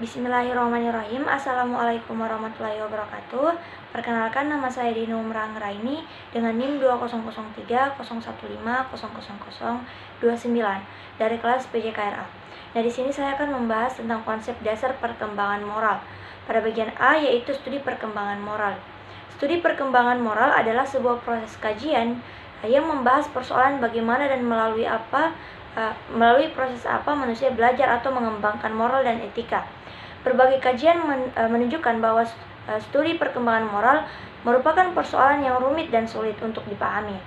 Bismillahirrahmanirrahim. Assalamualaikum warahmatullahi wabarakatuh. Perkenalkan, nama saya Dino Umrahraini dengan NIM 200301500029 dari kelas PJKRA. Nah, di sini saya akan membahas tentang konsep dasar perkembangan moral. Pada bagian A, yaitu studi perkembangan moral. Studi perkembangan moral adalah sebuah proses kajian yang membahas persoalan bagaimana dan melalui proses apa manusia belajar atau mengembangkan moral dan etika. Berbagai kajian menunjukkan bahwa studi perkembangan moral merupakan persoalan yang rumit dan sulit untuk dipahami.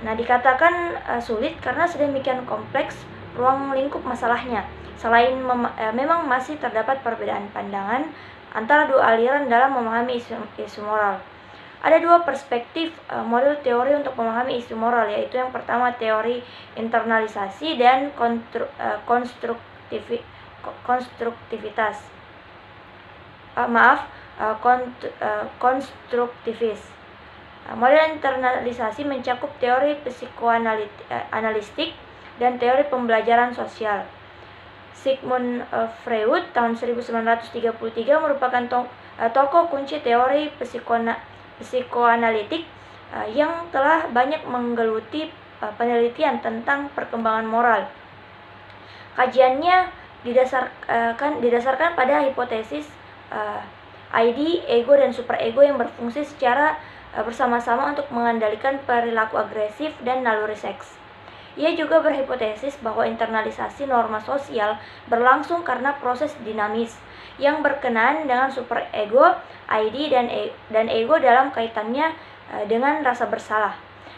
Nah, dikatakan sulit karena sedemikian kompleks ruang lingkup masalahnya. Selain memang masih terdapat perbedaan pandangan antara dua aliran dalam memahami isu moral. Ada dua perspektif model teori untuk memahami isu moral, yaitu yang pertama teori internalisasi dan konstruktivis. Model internalisasi mencakup teori psikoanalitik dan teori pembelajaran sosial. Sigmund Freud tahun 1933 merupakan tokoh kunci teori psikoanalitik yang telah banyak menggeluti penelitian tentang perkembangan moral. Kajiannya didasarkan pada hipotesis ID, ego, dan superego yang berfungsi secara bersama-sama untuk mengendalikan perilaku agresif dan naluri seks. Ia juga berhipotesis bahwa internalisasi norma sosial berlangsung karena proses dinamis yang berkenaan dengan superego, ID, dan ego dalam kaitannya dengan rasa bersalah.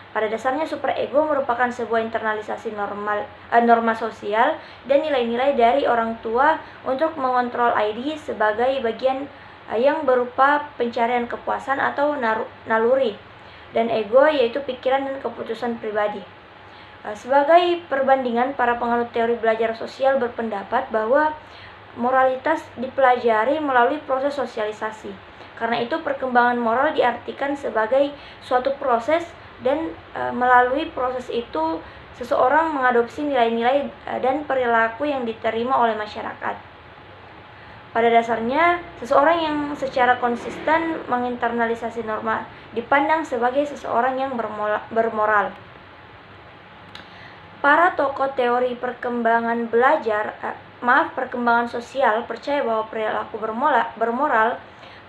Pada dasarnya superego merupakan sebuah internalisasi norma sosial dan nilai-nilai dari orang tua untuk mengontrol ID sebagai bagian yang berupa pencarian kepuasan atau naluri, dan ego yaitu pikiran dan keputusan pribadi. Sebagai perbandingan, para penganut teori belajar sosial berpendapat bahwa moralitas dipelajari melalui proses sosialisasi. Karena itu, perkembangan moral diartikan sebagai suatu proses dan melalui proses itu seseorang mengadopsi nilai-nilai dan perilaku yang diterima oleh masyarakat. Pada dasarnya, seseorang yang secara konsisten menginternalisasi norma dipandang sebagai seseorang yang bermoral. Para tokoh teori perkembangan perkembangan sosial percaya bahwa perilaku bermoral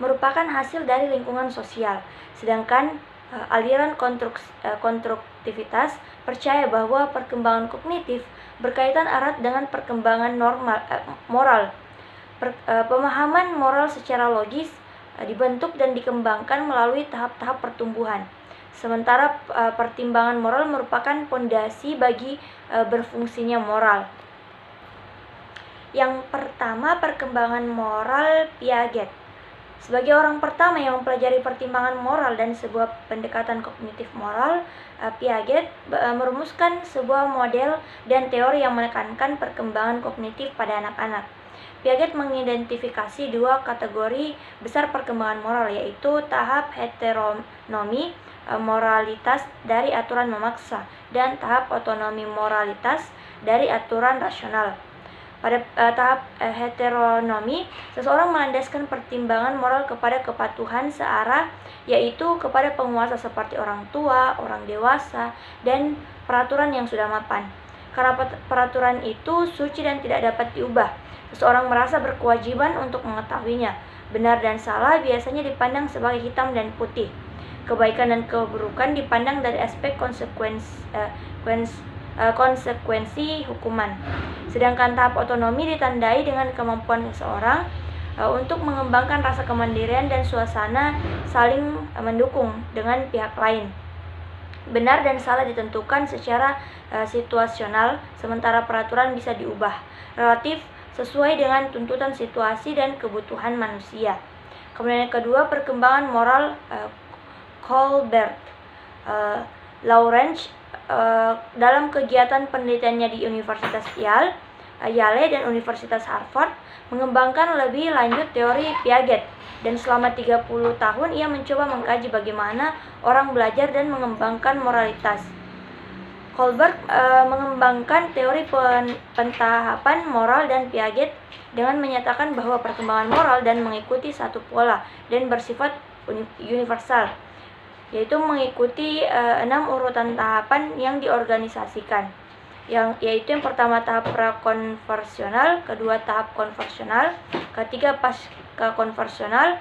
merupakan hasil dari lingkungan sosial, sedangkan aliran konstruktivitas percaya bahwa perkembangan kognitif berkaitan erat dengan perkembangan moral. Pemahaman moral secara logis dibentuk dan dikembangkan melalui tahap-tahap pertumbuhan. Sementara pertimbangan moral merupakan pondasi bagi berfungsinya moral. Yang pertama, perkembangan moral Piaget. Sebagai orang pertama yang mempelajari pertimbangan moral dan sebuah pendekatan kognitif moral, Piaget merumuskan sebuah model dan teori yang menekankan perkembangan kognitif pada anak-anak. Piaget mengidentifikasi dua kategori besar perkembangan moral, yaitu tahap heteronomi moralitas dari aturan memaksa dan tahap otonomi moralitas dari aturan rasional. Pada tahap heteronomi, seseorang melandaskan pertimbangan moral kepada kepatuhan searah, yaitu kepada penguasa seperti orang tua, orang dewasa, dan peraturan yang sudah mapan. Karena peraturan itu suci dan tidak dapat diubah, seseorang merasa berkewajiban untuk mengetahuinya. Benar dan salah biasanya dipandang sebagai hitam dan putih. Kebaikan dan keburukan dipandang dari aspek konsekuensi hukuman. Sedangkan tahap otonomi ditandai dengan kemampuan seseorang untuk mengembangkan rasa kemandirian dan suasana saling mendukung dengan pihak lain. Benar dan salah ditentukan secara situasional, sementara peraturan bisa diubah relatif sesuai dengan tuntutan situasi dan kebutuhan manusia. Kemudian yang kedua, perkembangan moral Colbert. Lawrence dalam kegiatan penelitiannya di Universitas Yale dan Universitas Harvard mengembangkan lebih lanjut teori Piaget, dan selama 30 tahun ia mencoba mengkaji bagaimana orang belajar dan mengembangkan moralitas. Kohlberg mengembangkan teori pentahapan moral dan Piaget dengan menyatakan bahwa perkembangan moral dan mengikuti satu pola dan bersifat universal, yaitu mengikuti 6 urutan tahapan yang diorganisasikan, yaitu yang pertama tahap prakonversional, kedua tahap konversional, ketiga pasca konversional,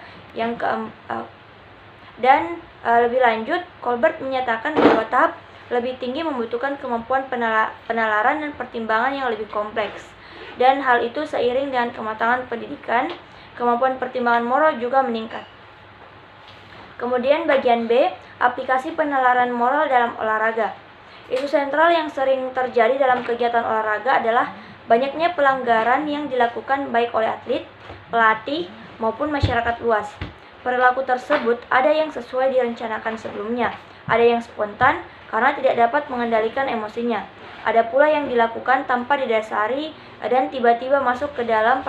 dan lebih lanjut Kohlberg menyatakan bahwa tahap lebih tinggi membutuhkan kemampuan penalaran dan pertimbangan yang lebih kompleks, dan hal itu seiring dengan kematangan pendidikan, kemampuan pertimbangan moral juga meningkat. Kemudian bagian B, aplikasi penalaran moral dalam olahraga. Isu sentral yang sering terjadi dalam kegiatan olahraga adalah banyaknya pelanggaran yang dilakukan baik oleh atlet, pelatih, maupun masyarakat luas. Perilaku tersebut ada yang sesuai direncanakan sebelumnya, ada yang spontan karena tidak dapat mengendalikan emosinya. Ada pula yang dilakukan tanpa didasari dan tiba-tiba masuk ke dalam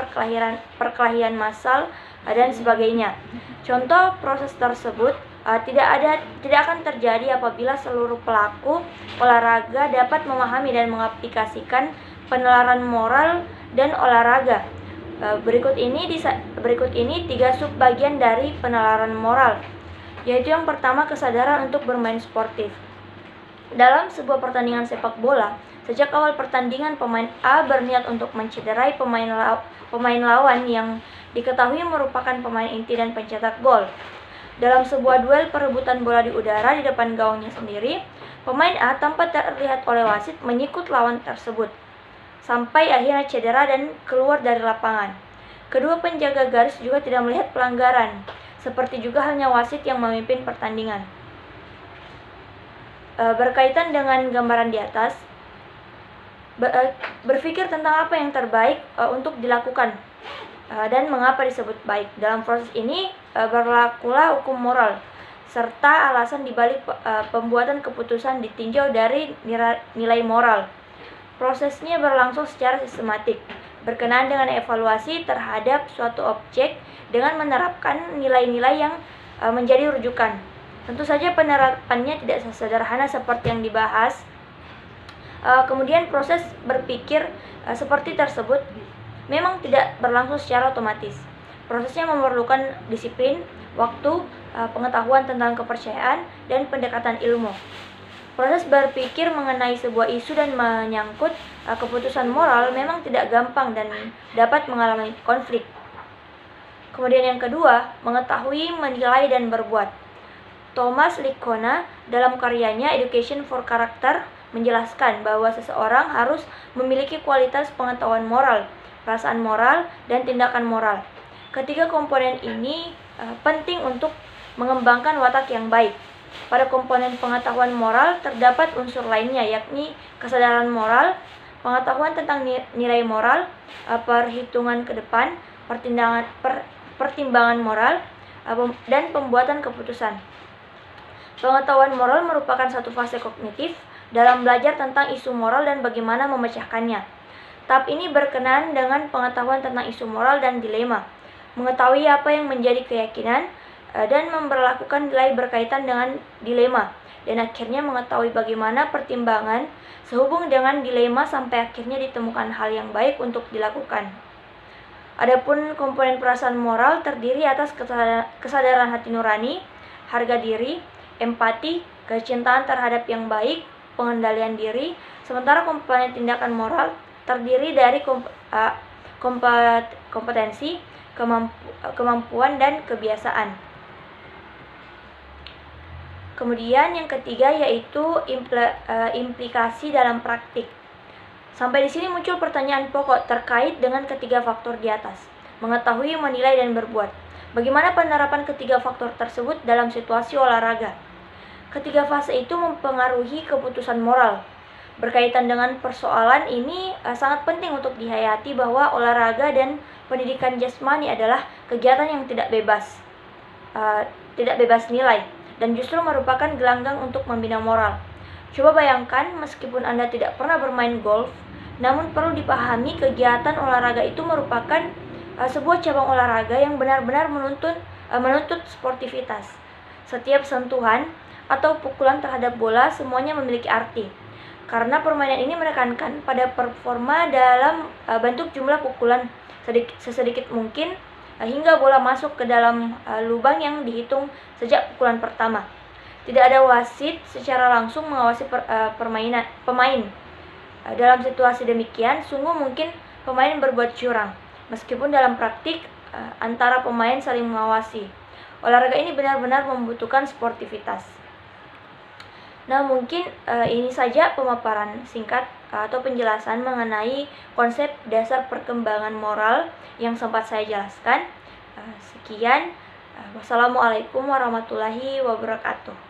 perkelahian massal dan sebagainya. Contoh proses tersebut tidak akan terjadi apabila seluruh pelaku olahraga dapat memahami dan mengaplikasikan penalaran moral dan olahraga. Berikut ini 3 subbagian dari penalaran moral, yaitu yang pertama kesadaran untuk bermain sportif. Dalam sebuah pertandingan sepak bola, sejak awal pertandingan pemain A berniat untuk mencederai pemain lawan yang diketahui merupakan pemain inti dan pencetak gol. Dalam sebuah duel perebutan bola di udara di depan gawangnya sendiri, pemain A tanpa terlihat oleh wasit menyikut lawan tersebut, sampai akhirnya cedera dan keluar dari lapangan. Kedua penjaga garis juga tidak melihat pelanggaran, seperti juga halnya wasit yang memimpin pertandingan. Berkaitan dengan gambaran di atas, berpikir tentang apa yang terbaik untuk dilakukan dan mengapa disebut baik. Dalam proses ini berlakulah hukum moral, serta alasan dibalik pembuatan keputusan ditinjau dari nilai moral. Prosesnya berlangsung secara sistematik, berkenaan dengan evaluasi terhadap suatu objek dengan menerapkan nilai-nilai yang menjadi rujukan. Tentu saja penerapannya tidak sesederhana seperti yang dibahas. Kemudian proses berpikir seperti tersebut memang tidak berlangsung secara otomatis. Prosesnya memerlukan disiplin, waktu, pengetahuan tentang kepercayaan, dan pendekatan ilmu. Proses berpikir mengenai sebuah isu dan menyangkut keputusan moral memang tidak gampang dan dapat mengalami konflik. Kemudian yang kedua, mengetahui, menilai, dan berbuat. Thomas Lickona dalam karyanya Education for Character menjelaskan bahwa seseorang harus memiliki kualitas pengetahuan moral, perasaan moral, dan tindakan moral. Ketiga komponen ini penting untuk mengembangkan watak yang baik. Pada komponen pengetahuan moral terdapat unsur lainnya, yakni kesadaran moral, pengetahuan tentang nilai moral, perhitungan ke depan, pertimbangan moral, dan pembuatan keputusan. Pengetahuan moral merupakan satu fase kognitif dalam belajar tentang isu moral dan bagaimana memecahkannya. Tahap ini berkenaan dengan pengetahuan tentang isu moral dan dilema, mengetahui apa yang menjadi keyakinan dan memperlakukan nilai berkaitan dengan dilema, dan akhirnya mengetahui bagaimana pertimbangan sehubung dengan dilema sampai akhirnya ditemukan hal yang baik untuk dilakukan. Adapun komponen perasaan moral terdiri atas kesadaran hati nurani, harga diri, empati, kecintaan terhadap yang baik, pengendalian diri, sementara komponen tindakan moral terdiri dari kompetensi, kemampuan, dan kebiasaan. Kemudian yang ketiga yaitu implikasi dalam praktik. Sampai di sini muncul pertanyaan pokok terkait dengan ketiga faktor di atas: mengetahui, menilai, dan berbuat. Bagaimana penerapan ketiga faktor tersebut dalam situasi olahraga? Ketiga fase itu mempengaruhi keputusan moral. Berkaitan dengan persoalan ini, sangat penting untuk dihayati bahwa olahraga dan pendidikan jasmani adalah kegiatan yang tidak bebas nilai, dan justru merupakan gelanggang untuk membina moral. Coba bayangkan, meskipun Anda tidak pernah bermain golf, namun perlu dipahami kegiatan olahraga itu merupakan sebuah cabang olahraga yang benar-benar menuntut sportivitas. Setiap sentuhan atau pukulan terhadap bola semuanya memiliki arti. karena permainan ini menekankan pada performa dalam bentuk jumlah pukulan sesedikit mungkin hingga bola masuk ke dalam lubang yang dihitung sejak pukulan pertama. Tidak ada wasit secara langsung mengawasi pemain. Dalam situasi demikian, sungguh mungkin pemain berbuat curang, meskipun dalam praktik antara pemain saling mengawasi. Olahraga ini benar-benar membutuhkan sportivitas. Nah, mungkin ini saja pemaparan singkat atau penjelasan mengenai konsep dasar perkembangan moral yang sempat saya jelaskan. Sekian. Wassalamualaikum warahmatullahi wabarakatuh.